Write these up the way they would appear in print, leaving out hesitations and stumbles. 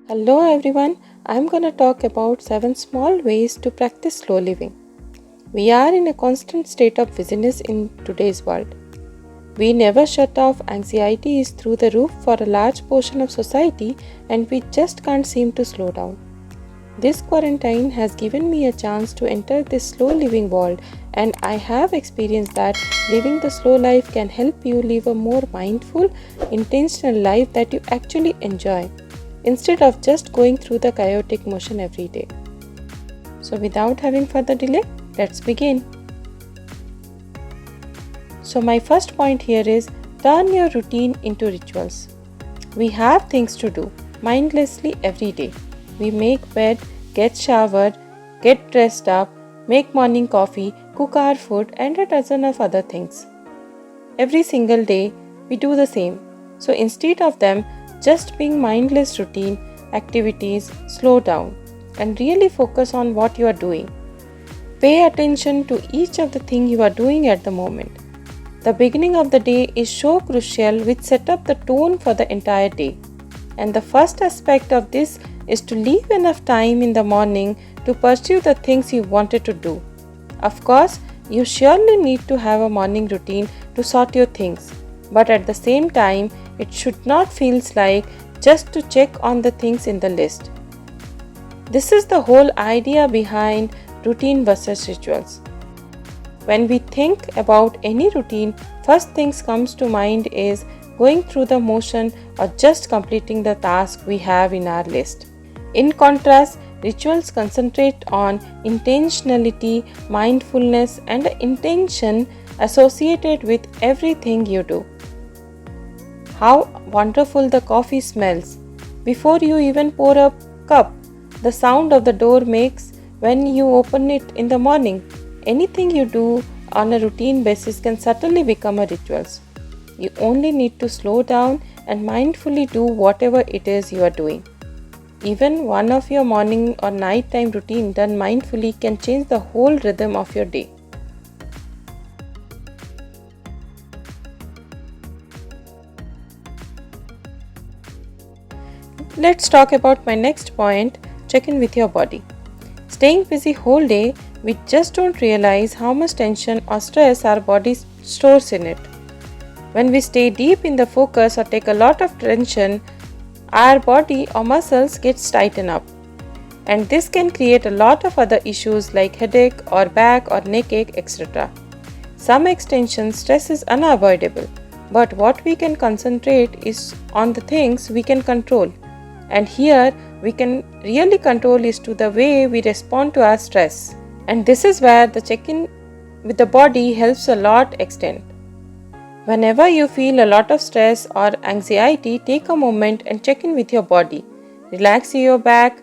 Hello everyone, I'm gonna talk about 7 small ways to practice slow living. We are in a constant state of busyness in today's world. We never shut off, anxiety is through the roof for a large portion of society, and we just can't seem to slow down. This quarantine has given me a chance to enter this slow living world, and I have experienced that living the slow life can help you live a more mindful, intentional life that you actually enjoy, instead of just going through the chaotic motion every day. So, without having further delay, let's begin. So, my first point here is turn your routine into rituals. We have things to do mindlessly every day. We make bed, get showered, get dressed up, make morning coffee, cook our food, and a dozen of other things. Every single day, we do the same. So, instead of them just being mindless routine activities, slow down and really focus on what you are doing. Pay attention to each of the things you are doing at the moment. The beginning of the day is so crucial, which set up the tone for the entire day. And the first aspect of this is to leave enough time in the morning to pursue the things you wanted to do. Of course, you surely need to have a morning routine to sort your things, but at the same time, it should not feel like just to check on the things in the list. This is the whole idea behind routine versus rituals. When we think about any routine, first things comes to mind is going through the motion or just completing the task we have in our list. In contrast, rituals concentrate on intentionality, mindfulness, and intention associated with everything you do. How wonderful the coffee smells before you even pour a cup, the sound of the door makes when you open it in the morning. Anything you do on a routine basis can certainly become a ritual. You only need to slow down and mindfully do whatever it is you are doing. Even one of your morning or nighttime routine done mindfully can change the whole rhythm of your day. Let's talk about my next point, check in with your body. Staying busy whole day, we just don't realize how much tension or stress our body stores in it. When we stay deep in the focus or take a lot of tension, our body or muscles gets tightened up. And this can create a lot of other issues like headache or back or neck ache, etc. Some extension stress is unavoidable, but what we can concentrate is on the things we can control. And here we can really control is to the way we respond to our stress. And this is where the check-in with the body helps a lot extent. Whenever you feel a lot of stress or anxiety, take a moment and check in with your body. Relax your back,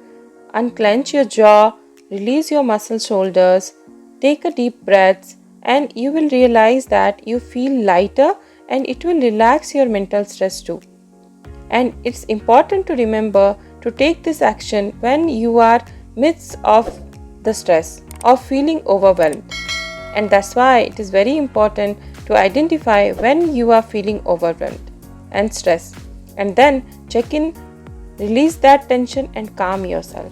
unclench your jaw, release your muscle shoulders, take a deep breath, and you will realize that you feel lighter and it will relax your mental stress too. And it's important to remember to take this action when you are midst of the stress or feeling overwhelmed. And that's why it is very important to identify when you are feeling overwhelmed and stressed, and then check in, release that tension and calm yourself.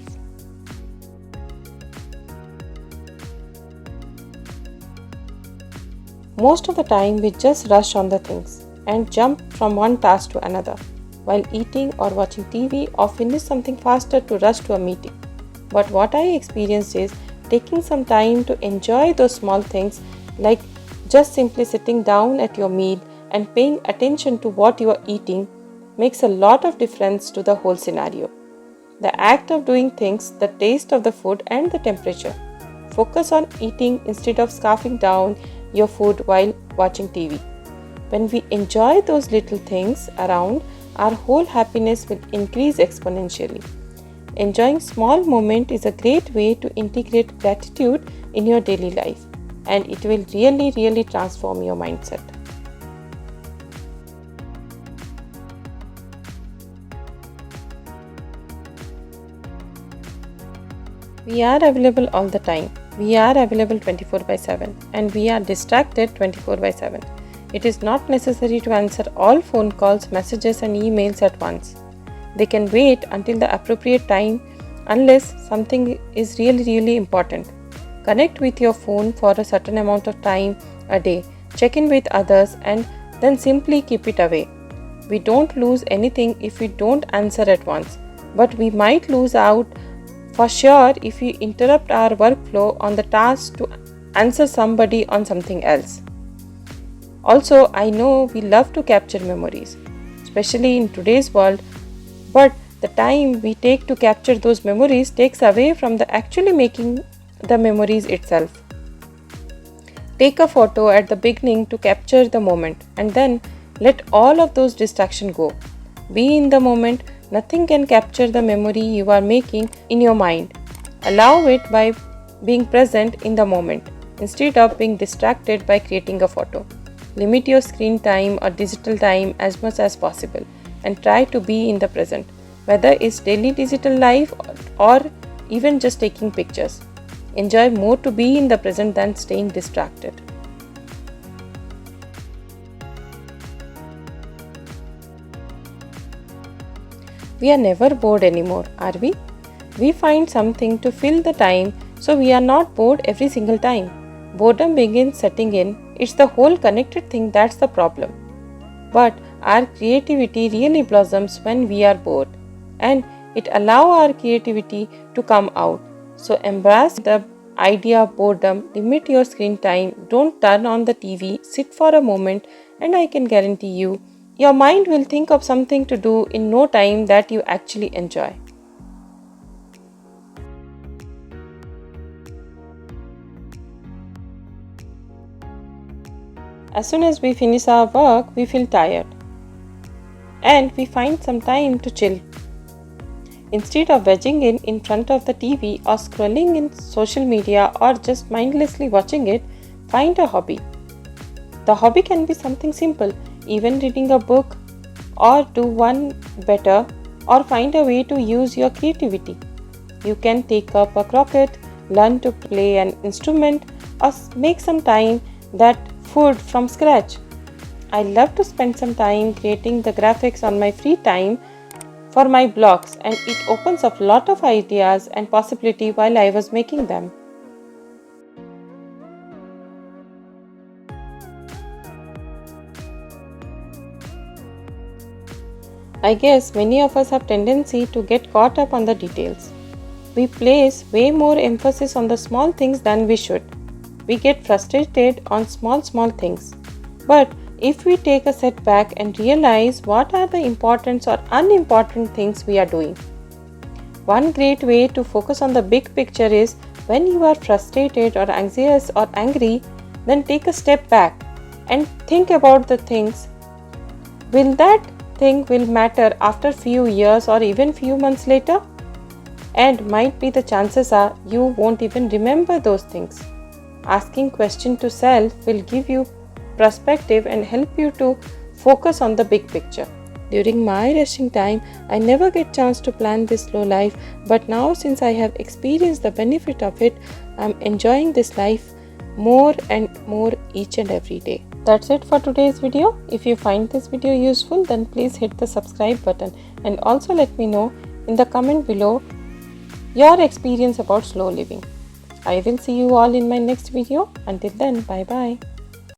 Most of the time we just rush on the things and jump from one task to another while eating or watching TV, or finish something faster to rush to a meeting. But what I experienced is taking some time to enjoy those small things, like just simply sitting down at your meal and paying attention to what you are eating, makes a lot of difference to the whole scenario. The act of doing things, the taste of the food and the temperature. Focus on eating instead of scarfing down your food while watching TV. When we enjoy those little things around, our whole happiness will increase exponentially. Enjoying small moments is a great way to integrate gratitude in your daily life, and it will really transform your mindset. We are available all the time. We are available 24/7 and we are distracted 24/7. It is not necessary to answer all phone calls, messages and emails at once. They can wait until the appropriate time unless something is really important. Connect with your phone for a certain amount of time a day. Check in with others and then simply keep it away. We don't lose anything if we don't answer at once, but we might lose out for sure if we interrupt our workflow on the task to answer somebody on something else. Also, I know we love to capture memories, especially in today's world, but the time we take to capture those memories takes away from the actually making the memories itself. Take a photo at the beginning to capture the moment and then let all of those distractions go. Be in the moment, nothing can capture the memory you are making in your mind. Allow it by being present in the moment instead of being distracted by creating a photo. Limit your screen time or digital time as much as possible and try to be in the present, whether it's daily digital life or even just taking pictures. Enjoy more to be in the present than staying distracted. We are never bored anymore, are we? We find something to fill the time so we are not bored every single time. Boredom begins setting in. It's the whole connected thing that's the problem. But our creativity really blossoms when we are bored, and it allows our creativity to come out. So embrace the idea of boredom, limit your screen time, don't turn on the TV, sit for a moment, and I can guarantee you, your mind will think of something to do in no time that you actually enjoy. As soon as we finish our work, we feel tired and we find some time to chill. Instead of vegging in front of the TV or scrolling in social media or just mindlessly watching it, find a hobby. The hobby can be something simple, even reading a book, or do one better, or find a way to use your creativity. You can take up a croquet, learn to play an instrument, or make some time that food from scratch. I love to spend some time creating the graphics on my free time for my blogs, and it opens up a lot of ideas and possibility while I was making them. I guess many of us have tendency to get caught up on the details. We place way more emphasis on the small things than we should. We get frustrated on small things. But if we take a step back and realize what are the important or unimportant things we are doing. One great way to focus on the big picture is when you are frustrated or anxious or angry, then take a step back and think about the things. Will that thing will matter after few years or even few months later? And might be the chances are you won't even remember those things. Asking question to self will give you perspective and help you to focus on the big picture. During my rushing time, I never get chance to plan this slow life, but now since I have experienced the benefit of it, I'm enjoying this life more and more each and every day. That's it for today's video. If you find this video useful, then please hit the subscribe button and also let me know in the comment below your experience about slow living. I will see you all in my next video. Until then, bye bye.